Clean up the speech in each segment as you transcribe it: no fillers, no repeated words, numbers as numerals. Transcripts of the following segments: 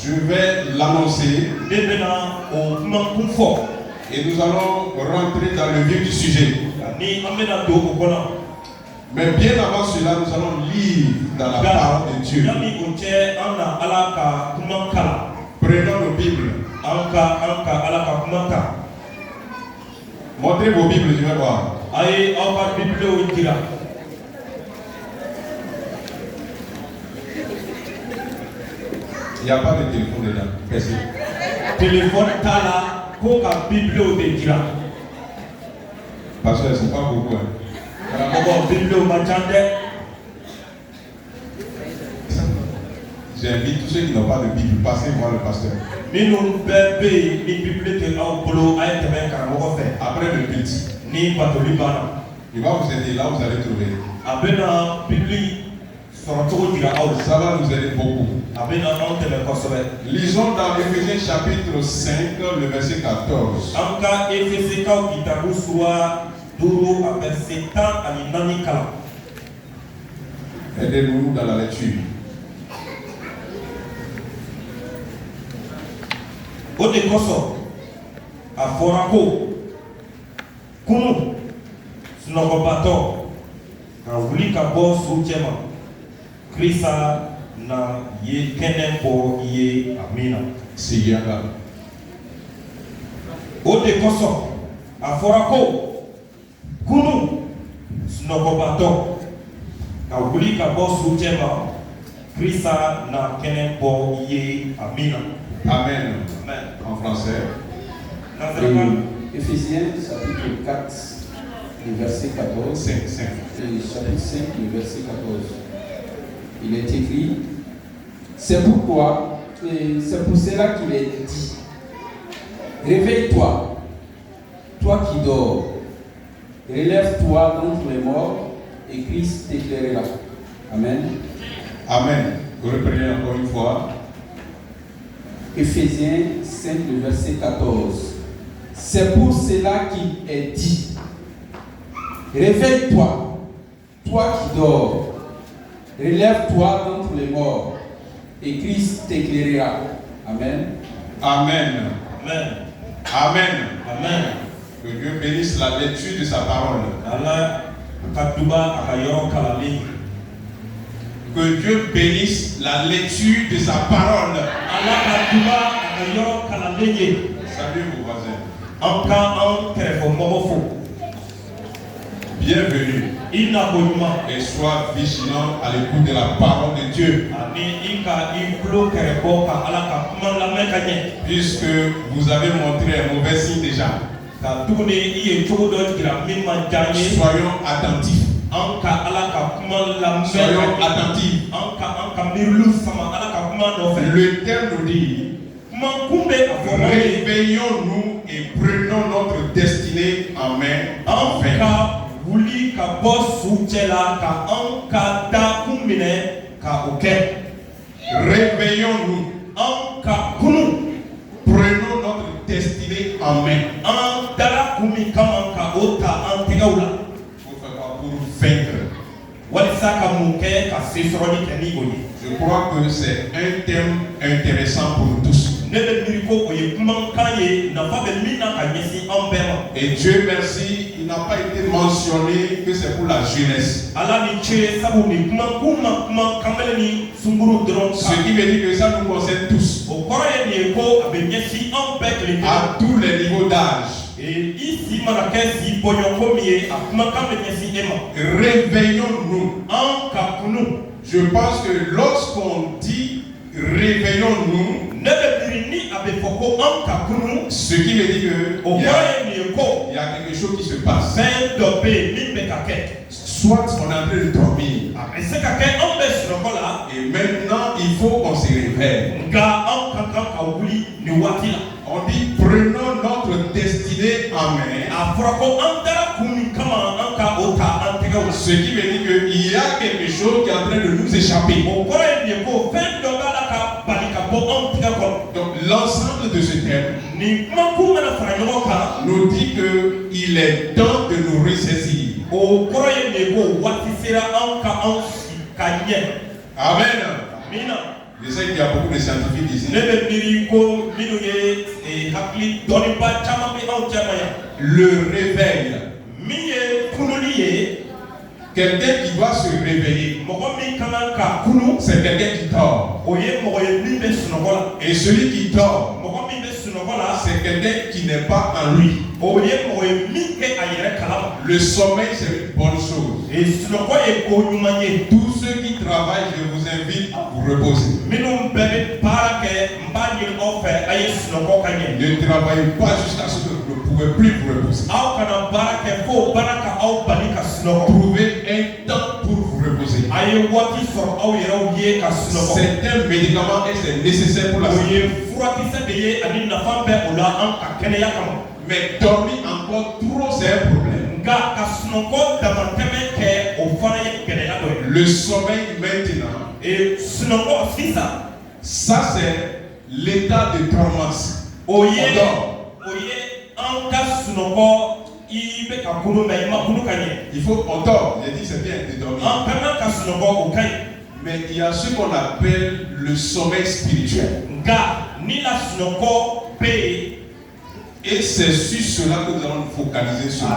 Je vais l'annoncer. Et nous allons rentrer dans le vif du sujet. Mais bien avant cela, nous allons lire dans la parole de Dieu. Prenons nos Bibles. Montrez vos Bibles, je vais voir. Il n'y a pas de téléphone dedans. Merci. Téléphone tala koka biblio de dira. Parce que c'est pas beaucoup. J'invite tous ceux qui n'ont pas de Bible, passez voir le pasteur. Après le petit, il va vous aider là, vous allez trouver. Ça va nous aider beaucoup. Lisons dans Éphésiens chapitre 5, le verset 14. Aidez-nous dans la lecture. Odekoso aforako kunu snogobato kawulika bosu chema Krisa na ye kenempo ye amina Sigiaga. Odekoso aforako kunu snogobato kawulika bosu chema Krisa na kenempo ye amina. Amen. Amen. En français. Éphésiens chapitre 4, le verset 14. 5. Chapitre 5, le verset 14. Il est écrit, c'est pour cela qu'il est dit, réveille-toi, toi qui dors, relève-toi d'entre les morts, et Christ t'éclairera. Amen. Amen. Vous reprenez encore une fois. Éphésiens 5, le verset 14. C'est pour cela qu'il est dit, réveille-toi, toi qui dors, relève-toi d'entre les morts, et Christ t'éclairera. Amen. Amen. Amen. Amen. Amen. Que Dieu bénisse la lecture de sa parole. Que Dieu bénisse la lecture de sa parole. Salut vos voisins. Bienvenue. Et sois vigilant à l'écoute de la parole de Dieu. Puisque vous avez montré un mauvais signe déjà. Soyons attentifs. Soyons attentifs. Le terme nous dit, réveillons-nous et prenons notre destinée en main. Enfin. Réveillons-nous. Prenons notre destinée en main. Pour vaincre. Je crois que c'est un thème intéressant pour nous tous. Et Dieu merci, il n'a pas été mentionné que c'est pour la jeunesse. Ce qui veut dire que ça nous concerne tous. À tous les niveaux d'âge. Réveillons-nous. Je pense que lorsqu'on dit réveillons-nous, ce qui veut dire qu'il y a quelque chose qui se passe. Soit on est en train de dormir. Et maintenant, il faut qu'on se réveille. On dit prenons notre destinée en main. Ce qui veut dire qu'il y a quelque chose qui est en train de nous échapper. Donc l'ensemble de ce thème nous dit qu'il est temps de nous ressaisir. Amen. Je sais qu'il y a beaucoup de scientifiques ici. Le réveil. Quelqu'un qui doit se réveiller, c'est quelqu'un qui dort. Et celui qui dort, c'est quelqu'un qui n'est pas en lui. Le sommeil, c'est une bonne chose. Tous ceux qui travaillent, je vous invite à vous reposer. Ne travaillez pas jusqu'à ce que vous ne pouvez plus vous reposer. Trouvez un temps pour vous reposer. C'est un médicament et c'est nécessaire pour la santé. Mais dormir encore trop, c'est un problème. Le sommeil maintenant, ça c'est l'état de dormance. On dort. Il faut on dort. J'ai dit c'est bien de dormir. Mais il y a ce qu'on appelle le sommeil spirituel. Et c'est sur cela que nous allons nous focaliser sur.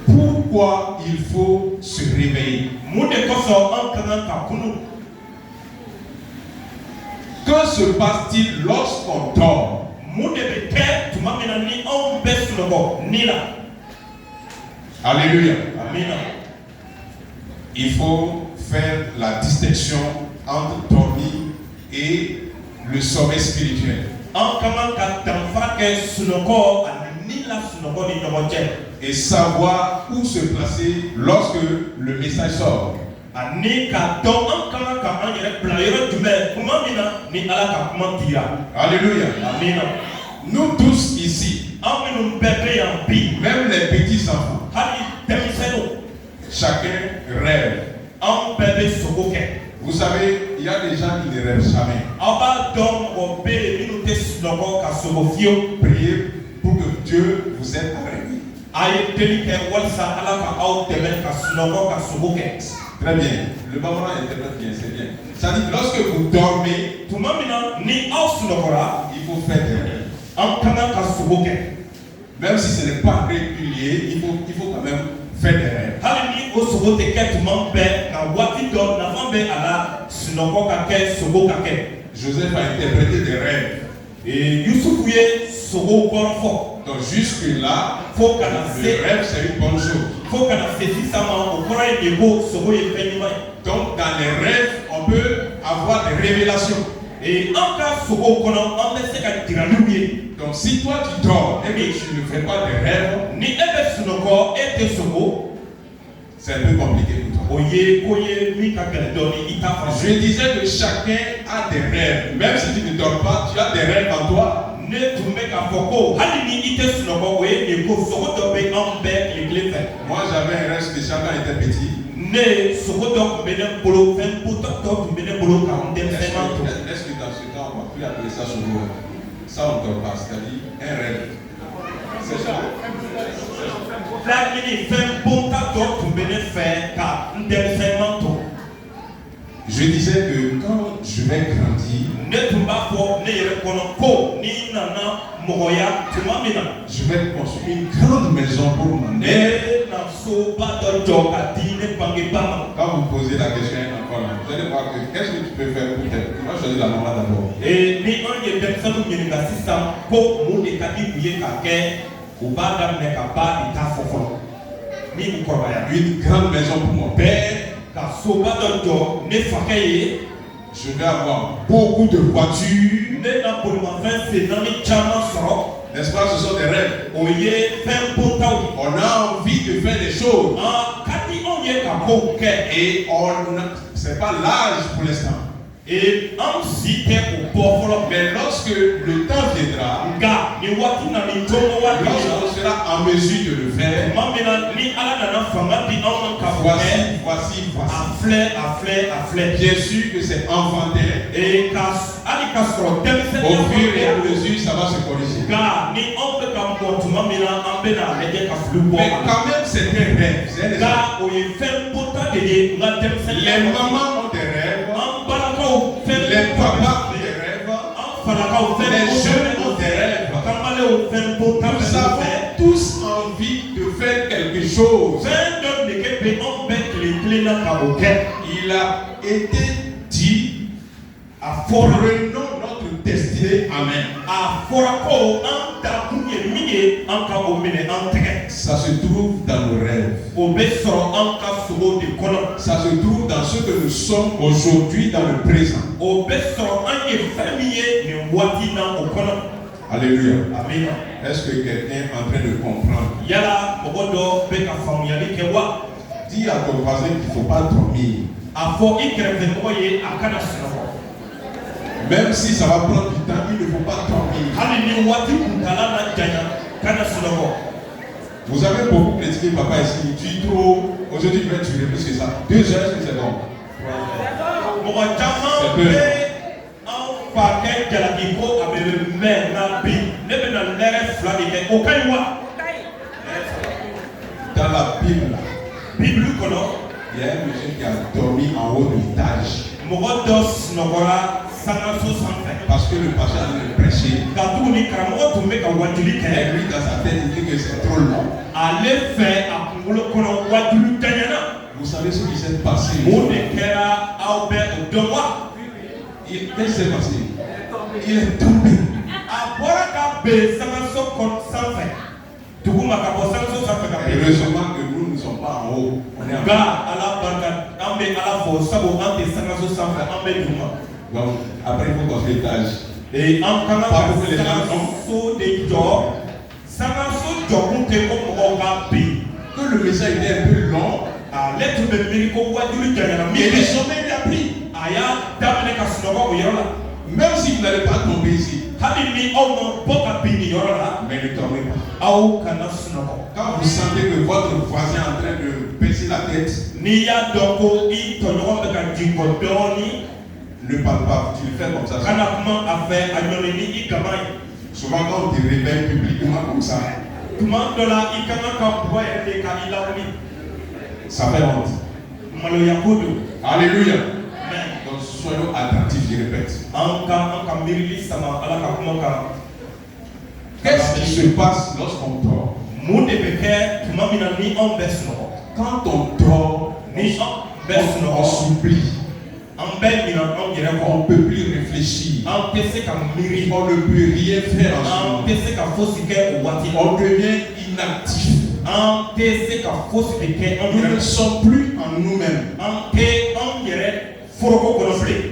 Pourquoi il faut se réveiller? Que se passe-t-il lorsqu'on dort? Alléluia. Il faut faire la distinction entre dormir et le sommeil spirituel. Et savoir où se placer lorsque le message sort. Alléluia. Nous tous ici, même les petits enfants, chacun rêve. Vous savez, il y a des gens qui ne rêvent jamais. Priez pour que Dieu vous aide à rêver. Très bien. Le Bambara interprète bien, c'est bien. Ça dit que lorsque vous dormez, il faut faire des rêves. Même si ce n'est pas régulier, il faut quand même faire des rêves. Joseph a interprété des rêves. Donc jusque là, le rêve c'est une bonne chose. Donc dans les rêves, on peut avoir des révélations. Donc si toi tu dors et que tu ne fais pas de rêves, c'est un peu compliqué pour toi. Je disais que chacun a des rêves. Même si tu ne dors pas, tu as des rêves en toi. Moi j'avais un rêve spécial quand j'étais petit. Est-ce que dans ce cas on va plus appeler ça sourire? Ça on ne dort pas, c'est-à-dire un rêve. C'est ça. Je disais que quand je vais grandir, je vais construire une grande maison pour mon mère. Quand vous posez la question à un enfant, vous allez voir que qu'est-ce que tu peux faire pour t'aider? Tu vas choisir la maman d'abord. Une grande maison pour mon père. Je vais avoir beaucoup de voitures. N'est-ce pas, ce sont des rêves. On a envie de faire des choses. Et c'est pas l'âge pour l'instant. Et en cité au pauvre, mais lorsque le temps viendra, lorsqu'on sera en mesure de le faire, voici, bien sûr que c'est enfantin. Et au fur et à mesure, ça va se corriger. Mais quand même, c'est un rêve. Les mamans ont des rêves. Les papas ont des rêves. Les jeunes ont des rêves. Nous avons tous envie de faire quelque chose. Il a été dit, prenons notre destinée en main. Ça se trouve dans nos rêves. Ça se trouve dans ce que nous sommes aujourd'hui dans le présent. Alléluia. Amen. Est-ce que quelqu'un est en train de comprendre? Dis à ton voisin qu'il ne faut pas dormir. Même si ça va prendre du temps, il ne faut pas dormir. Vous avez beaucoup critiqué papa ici. Tu dis trop. Aujourd'hui, tu vas tuer plus que ça. 2 heures, est-ce que c'est bon? C'est peu. Dans la Bible, il y a un monsieur qui a dormi en haut de l'étage. Parce que le pasteur allait le prêcher. Et lui, dans sa tête, il dit que c'est trop long. Vous savez ce qui s'est passé? Qu'est-ce qui s'est passé? Il est tombé. Heureusement que nous ne sommes pas en haut. On est en bas. Donc, après, il faut construire l'étage. Et en Pas pour que les gens que le message était un peu long. Et le sommet il a pris. Même si vous n'allez pas tomber ici. Mais ne tombez pas. Quand vous sentez que votre voisin est en train de baisser la tête, ne parle pas, tu le fais comme ça. Souvent quand on te réveille publiquement comme ça, ça fait honte. Alléluia. Donc soyons attentifs, je répète. Qu'est-ce qui se passe lorsqu'on dort? Quand on dort, on s'oublie. On ne peut plus réfléchir. On ne peut rien faire en ce moment. On devient inactif. Nous ne sommes plus en nous-mêmes.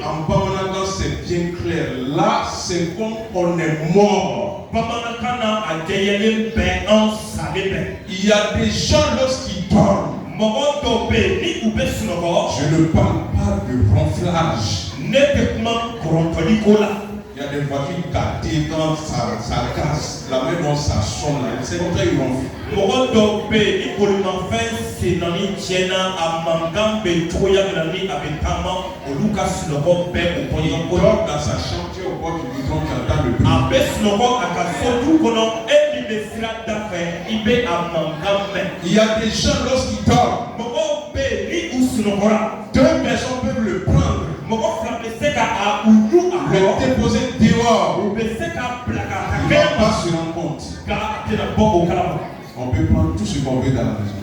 En bas, c'est bien clair. Là, c'est comme on est mort. Il y a des gens lorsqu'ils dorment. Je ne parle pas de ronflage. Il y a des voitures gâtées quand ça casse. La main dont ça sonne là. C'est comme ça qu'ils ronflent. Il dort dans sa chambre, tu es au bord du bidon, tu entends le bruit. Il y a des gens lorsqu'ils dorment. 2 personnes peuvent le prendre, le déposer dehors. Il ne va pas se rendre compte. On peut prendre tout ce qu'on veut dans la maison.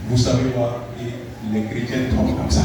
Vous savez quoi? Les chrétiens tombent comme ça.